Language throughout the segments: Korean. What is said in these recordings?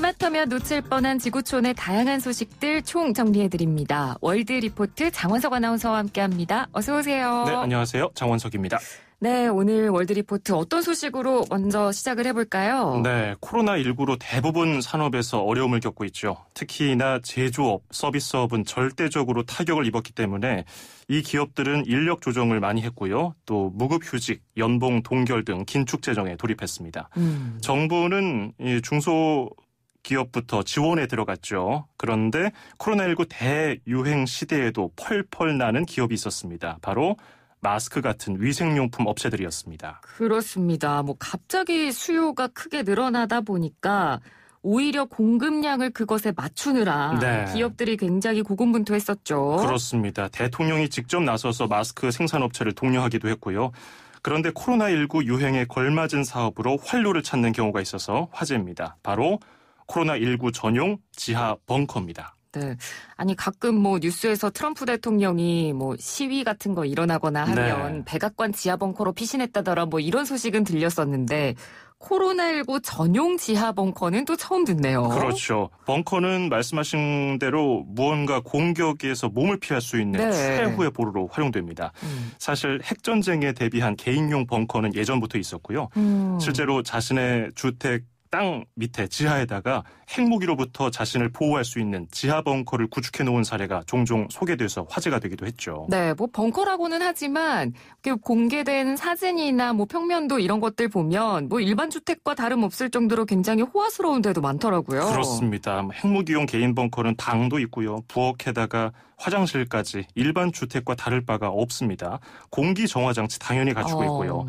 하마터면 놓칠 뻔한 지구촌의 다양한 소식들 총 정리해드립니다. 월드 리포트 장원석 아나운서와 함께합니다. 어서 오세요. 네, 안녕하세요. 장원석입니다. 네, 오늘 월드 리포트 어떤 소식으로 먼저 시작을 해볼까요? 네, 코로나19로 대부분 산업에서 어려움을 겪고 있죠. 특히나 제조업, 서비스업은 절대적으로 타격을 입었기 때문에 이 기업들은 인력 조정을 많이 했고요. 또 무급휴직, 연봉 동결 등 긴축 재정에 돌입했습니다. 정부는 이 중소기업부터 지원에 들어갔죠. 그런데 코로나19 대유행 시대에도 펄펄 나는 기업이 있었습니다. 바로 마스크 같은 위생용품 업체들이었습니다. 그렇습니다. 갑자기 수요가 크게 늘어나다 보니까 오히려 공급량을 그것에 맞추느라 기업들이 굉장히 고군분투했었죠. 그렇습니다. 대통령이 직접 나서서 마스크 생산업체를 독려하기도 했고요. 그런데 코로나19 유행에 걸맞은 사업으로 활로를 찾는 경우가 있어서 화제입니다. 바로 코로나19 전용 지하 벙커입니다. 네. 아니 가끔 뉴스에서 트럼프 대통령이 시위 같은 거 일어나거나 하면 백악관 지하 벙커로 피신했다더라 이런 소식은 들렸었는데 코로나19 전용 지하 벙커는 또 처음 듣네요. 그렇죠. 벙커는 말씀하신 대로 무언가 공격에서 몸을 피할 수 있는 최후의 보루로 활용됩니다. 사실 핵전쟁에 대비한 개인용 벙커는 예전부터 있었고요. 실제로 자신의 주택 땅 밑에 지하에다가 핵무기로부터 자신을 보호할 수 있는 지하 벙커를 구축해 놓은 사례가 종종 소개돼서 화제가 되기도 했죠. 네, 벙커라고는 하지만 공개된 사진이나 평면도 이런 것들 보면 일반 주택과 다름없을 정도로 굉장히 호화스러운 데도 많더라고요. 그렇습니다. 핵무기용 개인 벙커는 방도 있고요. 부엌에다가 화장실까지 일반 주택과 다를 바가 없습니다. 공기 정화 장치 당연히 갖추고 있고요.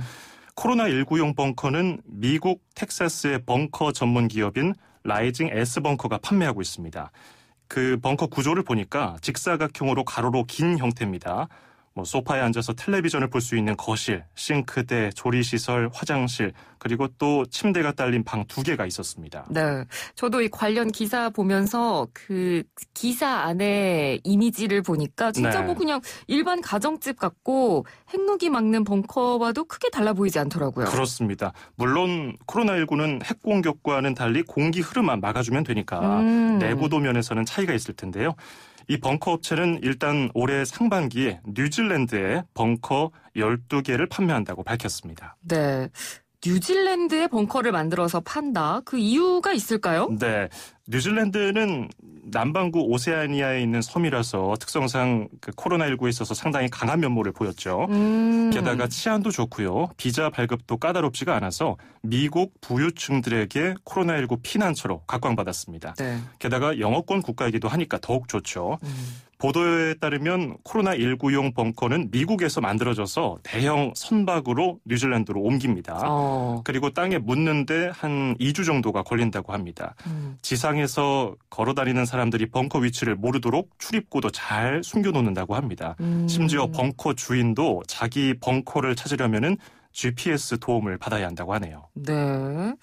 코로나19용 벙커는 미국 텍사스의 벙커 전문 기업인 라이징 S벙커가 판매하고 있습니다. 그 벙커 구조를 보니까 직사각형으로 가로로 긴 형태입니다. 소파에 앉아서 텔레비전을 볼 수 있는 거실, 싱크대, 조리시설, 화장실, 그리고 또 침대가 딸린 방 2개가 있었습니다. 네, 저도 이 관련 기사 보면서 그 기사 안에 이미지를 보니까 진짜 그냥 일반 가정집 같고 핵무기 막는 벙커와도 크게 달라 보이지 않더라고요. 그렇습니다. 물론 코로나19는 핵 공격과는 달리 공기 흐름만 막아주면 되니까 내구도 면에서는 차이가 있을 텐데요. 이 벙커 업체는 일단 올해 상반기에 뉴질랜드에 벙커 12개를 판매한다고 밝혔습니다. 네, 뉴질랜드에 벙커를 만들어서 판다. 그 이유가 있을까요? 네, 뉴질랜드는 남반구 오세아니아에 있는 섬이라서 특성상 코로나19에 있어서 상당히 강한 면모를 보였죠. 게다가 치안도 좋고요. 비자 발급도 까다롭지가 않아서 미국 부유층들에게 코로나19 피난처로 각광받았습니다. 게다가 영어권 국가이기도 하니까 더욱 좋죠. 보도에 따르면 코로나19용 벙커는 미국에서 만들어져서 대형 선박으로 뉴질랜드로 옮깁니다. 그리고 땅에 묻는데 한 2주 정도가 걸린다고 합니다. 지상에서 걸어다니는 사람들이 벙커 위치를 모르도록 출입구도 잘 숨겨놓는다고 합니다. 심지어 벙커 주인도 자기 벙커를 찾으려면은 GPS 도움을 받아야 한다고 하네요. 네,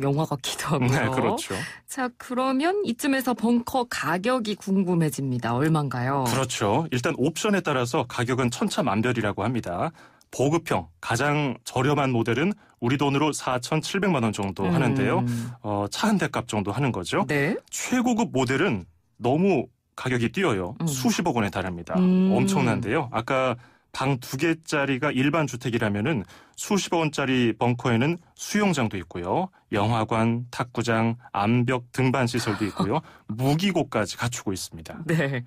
영화 같기도 하고요. 네, 그렇죠. 자, 그러면 이쯤에서 벙커 가격이 궁금해집니다. 얼마인가요? 그렇죠. 일단 옵션에 따라서 가격은 천차만별이라고 합니다. 보급형, 가장 저렴한 모델은 우리 돈으로 4,700만 원 정도 하는데요. 차 한 대 값 정도 하는 거죠. 네. 최고급 모델은 너무 가격이 뛰어요. 수십억 원에 달합니다. 엄청난데요. 아까 방 2개짜리가 일반 주택이라면은 수십억 원짜리 벙커에는 수영장도 있고요. 영화관, 탁구장, 암벽 등반 시설도 있고요. 무기고까지 갖추고 있습니다. 네.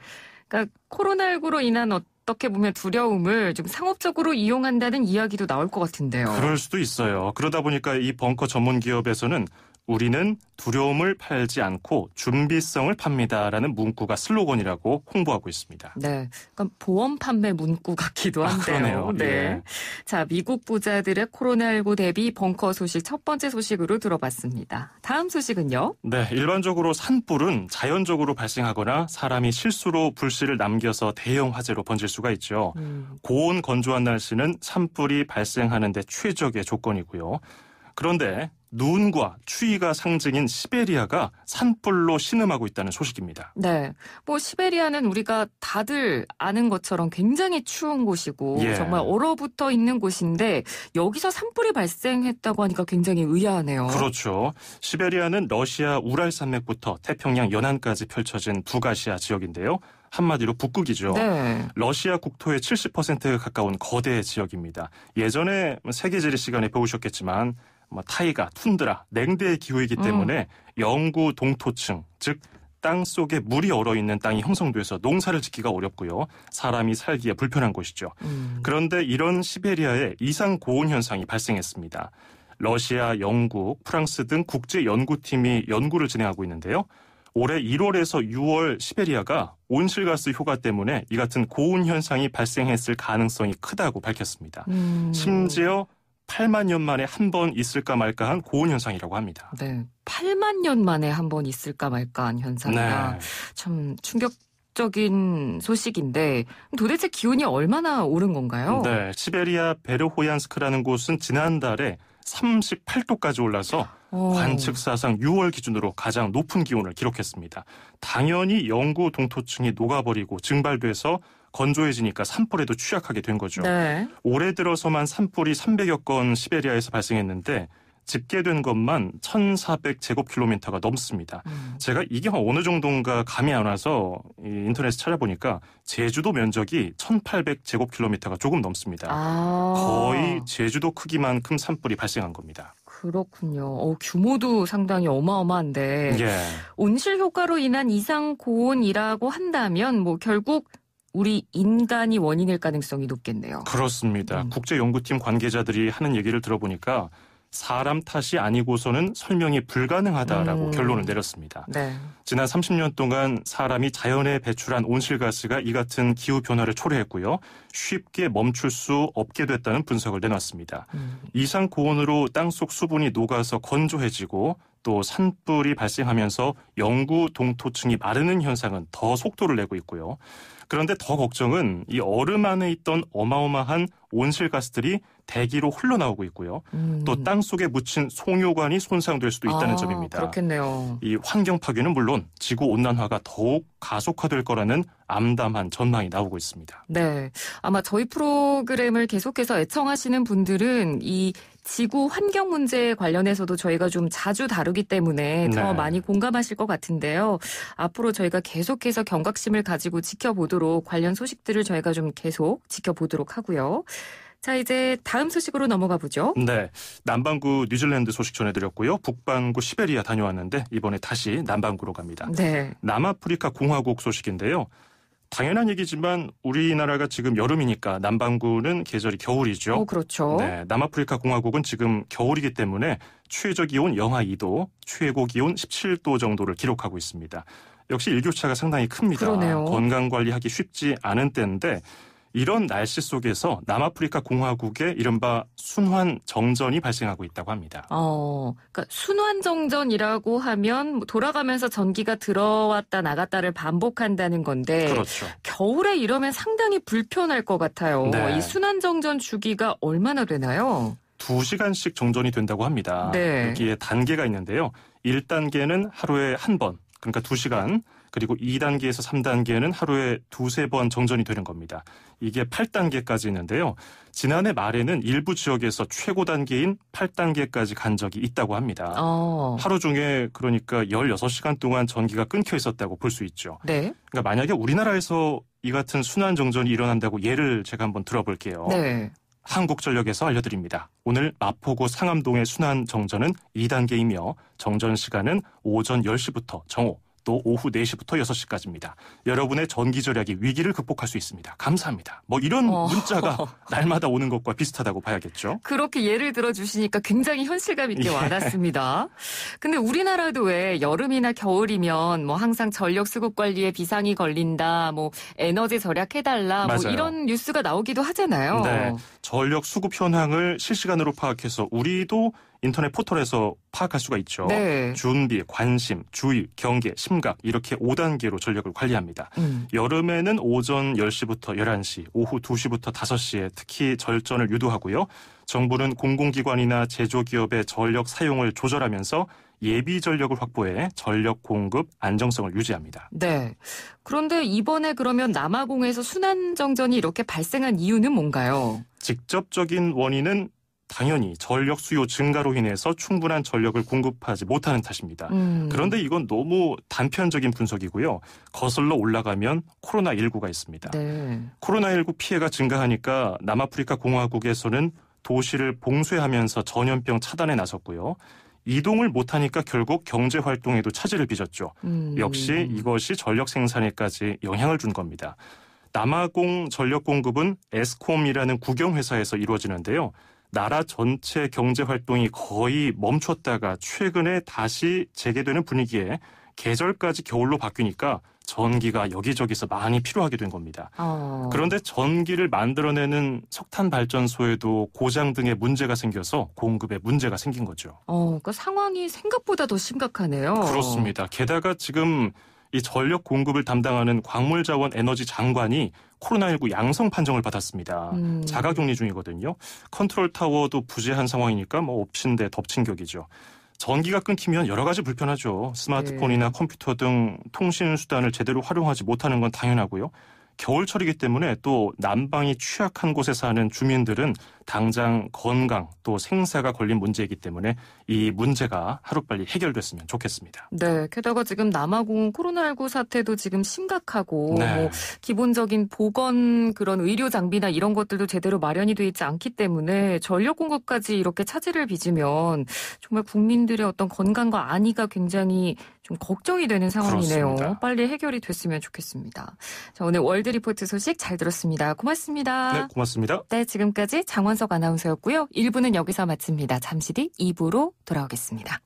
그러니까 코로나19로 인한 어떻게 보면 두려움을 좀 상업적으로 이용한다는 이야기도 나올 것 같은데요. 그럴 수도 있어요. 그러다 보니까 이 벙커 전문 기업에서는 우리는 두려움을 팔지 않고 준비성을 팝니다라는 문구가 슬로건이라고 홍보하고 있습니다. 네, 그러니까 보험 판매 문구 같기도 한데요. 그러네요. 네. 예. 자, 미국 부자들의 코로나19 대비 벙커 소식 첫 번째 소식으로 들어봤습니다. 다음 소식은요? 네, 일반적으로 산불은 자연적으로 발생하거나 사람이 실수로 불씨를 남겨서 대형 화재로 번질 수가 있죠. 고온 건조한 날씨는 산불이 발생하는 데 최적의 조건이고요. 그런데 눈과 추위가 상징인 시베리아가 산불로 신음하고 있다는 소식입니다. 네, 뭐 시베리아는 우리가 다들 아는 것처럼 굉장히 추운 곳이고 예. 정말 얼어붙어 있는 곳인데 여기서 산불이 발생했다고 하니까 굉장히 의아하네요. 그렇죠. 시베리아는 러시아 우랄 산맥부터 태평양 연안까지 펼쳐진 북아시아 지역인데요. 한마디로 북극이죠. 네. 러시아 국토의 70%에 가까운 거대 지역입니다. 예전에 세계지리 시간에 배우셨겠지만 타이가, 툰드라, 냉대의 기후이기 때문에 영구 동토층, 즉 땅 속에 물이 얼어있는 땅이 형성돼서 농사를 짓기가 어렵고요. 사람이 살기에 불편한 곳이죠. 그런데 이런 시베리아에 이상 고온 현상이 발생했습니다. 러시아, 영국, 프랑스 등 국제연구팀이 연구를 진행하고 있는데요. 올해 1월에서 6월 시베리아가 온실가스 효과 때문에 이 같은 고온 현상이 발생했을 가능성이 크다고 밝혔습니다. 심지어 8만 년 만에 한 번 있을까 말까한 고온 현상이라고 합니다. 네, 8만 년 만에 한 번 있을까 말까한 현상이라 네. 참 충격적인 소식인데 도대체 기온이 얼마나 오른 건가요? 네, 시베리아 베르호얀스크라는 곳은 지난달에 38도까지 올라서 관측 사상 6월 기준으로 가장 높은 기온을 기록했습니다. 당연히 영구 동토층이 녹아버리고 증발돼서 건조해지니까 산불에도 취약하게 된 거죠. 네. 올해 들어서만 산불이 300여 건 시베리아에서 발생했는데 집계된 것만 1,400제곱킬로미터가 넘습니다. 제가 이게 어느 정도인가 감이 안 와서 인터넷에 찾아보니까 제주도 면적이 1,800제곱킬로미터가 조금 넘습니다. 거의 제주도 크기만큼 산불이 발생한 겁니다. 그렇군요. 규모도 상당히 어마어마한데 예. 온실 효과로 인한 이상 고온이라고 한다면 뭐 결국 우리 인간이 원인일 가능성이 높겠네요. 그렇습니다. 국제연구팀 관계자들이 하는 얘기를 들어보니까 사람 탓이 아니고서는 설명이 불가능하다라고 결론을 내렸습니다. 네. 지난 30년 동안 사람이 자연에 배출한 온실가스가 이 같은 기후변화를 초래했고요. 쉽게 멈출 수 없게 됐다는 분석을 내놨습니다. 이상 고온으로 땅속 수분이 녹아서 건조해지고 또 산불이 발생하면서 영구 동토층이 마르는 현상은 더 속도를 내고 있고요. 그런데 더 걱정은 이 얼음 안에 있던 어마어마한 온실가스들이 대기로 흘러나오고 있고요. 또 땅속에 묻힌 송요관이 손상될 수도 있다는 점입니다. 그렇겠네요. 이 환경 파괴는 물론 지구온난화가 더욱 가속화될 거라는 암담한 전망이 나오고 있습니다. 네, 아마 저희 프로그램을 계속해서 애청하시는 분들은 이 지구 환경 문제에 관련해서도 저희가 좀 자주 다루기 때문에 더 많이 공감하실 것 같은데요. 앞으로 저희가 계속해서 경각심을 가지고 지켜보도록 관련 소식들을 저희가 좀 계속 지켜보도록 하고요. 자, 이제 다음 소식으로 넘어가 보죠. 네, 남반구 뉴질랜드 소식 전해드렸고요. 북반구 시베리아 다녀왔는데 이번에 다시 남반구로 갑니다. 네. 남아프리카 공화국 소식인데요. 당연한 얘기지만 우리나라가 지금 여름이니까 남반구는 계절이 겨울이죠. 그렇죠. 네, 남아프리카 공화국은 지금 겨울이기 때문에 최저 기온 영하 2도, 최고 기온 17도 정도를 기록하고 있습니다. 역시 일교차가 상당히 큽니다. 그러네요. 건강관리하기 쉽지 않은 때인데 이런 날씨 속에서 남아프리카 공화국에 이른바 순환 정전이 발생하고 있다고 합니다. 그러니까 순환 정전이라고 하면 돌아가면서 전기가 들어왔다 나갔다를 반복한다는 건데 그렇죠. 겨울에 이러면 상당히 불편할 것 같아요. 네. 이 순환 정전 주기가 얼마나 되나요? 2시간씩 정전이 된다고 합니다. 네. 여기에 단계가 있는데요. 1단계는 하루에 한 번, 그러니까 2시간. 그리고 2단계에서 3단계는 하루에 2-3번 정전이 되는 겁니다. 이게 8단계까지 있는데요. 지난해 말에는 일부 지역에서 최고 단계인 8단계까지 간 적이 있다고 합니다. 하루 중에 그러니까 16시간 동안 전기가 끊겨 있었다고 볼 수 있죠. 네. 그러니까 만약에 우리나라에서 이 같은 순환 정전이 일어난다고 예를 제가 한번 들어볼게요. 네. 한국전력에서 알려드립니다. 오늘 마포구 상암동의 순환 정전은 2단계이며 정전 시간은 오전 10시부터 정오, 또 오후 4시부터 6시까지입니다. 여러분의 전기 절약이 위기를 극복할 수 있습니다. 감사합니다. 뭐 이런 문자가 날마다 오는 것과 비슷하다고 봐야겠죠. 그렇게 예를 들어주시니까 굉장히 현실감 있게 와닿습니다. 근데 우리나라도 왜 여름이나 겨울이면 뭐 항상 전력 수급 관리에 비상이 걸린다, 뭐 에너지 절약해달라, 뭐 이런 뉴스가 나오기도 하잖아요. 네, 전력 수급 현황을 실시간으로 파악해서 우리도 인터넷 포털에서 파악할 수가 있죠. 네. 준비, 관심, 주의, 경계, 심각 이렇게 5단계로 전력을 관리합니다. 여름에는 오전 10시부터 11시, 오후 2시부터 5시에 특히 절전을 유도하고요. 정부는 공공기관이나 제조기업의 전력 사용을 조절하면서 예비 전력을 확보해 전력 공급 안정성을 유지합니다. 네. 그런데 이번에 그러면 남아공에서 순환정전이 이렇게 발생한 이유는 뭔가요? 직접적인 원인은 당연히 전력 수요 증가로 인해서 충분한 전력을 공급하지 못하는 탓입니다. 그런데 이건 너무 단편적인 분석이고요. 거슬러 올라가면 코로나19가 있습니다. 네. 코로나19 피해가 증가하니까 남아프리카 공화국에서는 도시를 봉쇄하면서 전염병 차단에 나섰고요. 이동을 못하니까 결국 경제활동에도 차질을 빚었죠. 역시 이것이 전력 생산에까지 영향을 준 겁니다. 남아공 전력 공급은 에스콤이라는 국영회사에서 이루어지는데요. 나라 전체 경제활동이 거의 멈췄다가 최근에 다시 재개되는 분위기에 계절까지 겨울로 바뀌니까 전기가 여기저기서 많이 필요하게 된 겁니다. 그런데 전기를 만들어내는 석탄 발전소에도 고장 등의 문제가 생겨서 공급에 문제가 생긴 거죠. 그 상황이 생각보다 더 심각하네요. 그렇습니다. 게다가 지금 이 전력 공급을 담당하는 광물자원 에너지 장관이 코로나19 양성 판정을 받았습니다. 자가격리 중이거든요. 컨트롤 타워도 부재한 상황이니까 뭐 엎친 데 덮친 격이죠. 전기가 끊기면 여러 가지 불편하죠. 스마트폰이나 컴퓨터 등 통신 수단을 제대로 활용하지 못하는 건 당연하고요. 겨울철이기 때문에 또 난방이 취약한 곳에 사는 주민들은 당장 건강 또 생사가 걸린 문제이기 때문에 이 문제가 하루빨리 해결됐으면 좋겠습니다. 네, 게다가 지금 남아공 코로나19 사태도 지금 심각하고 네. 뭐 기본적인 보건 그런 의료 장비나 이런 것들도 제대로 마련이 돼 있지 않기 때문에 전력 공급까지 이렇게 차질을 빚으면 정말 국민들의 어떤 건강과 안위가 굉장히 좀 걱정이 되는 상황이네요. 그렇습니다. 빨리 해결이 됐으면 좋겠습니다. 자, 오늘 월드 리포트 소식 잘 들었습니다. 고맙습니다. 네, 고맙습니다. 네, 지금까지 장원석 아나운서였고요. 1부는 여기서 마칩니다. 잠시 뒤 2부로 돌아오겠습니다.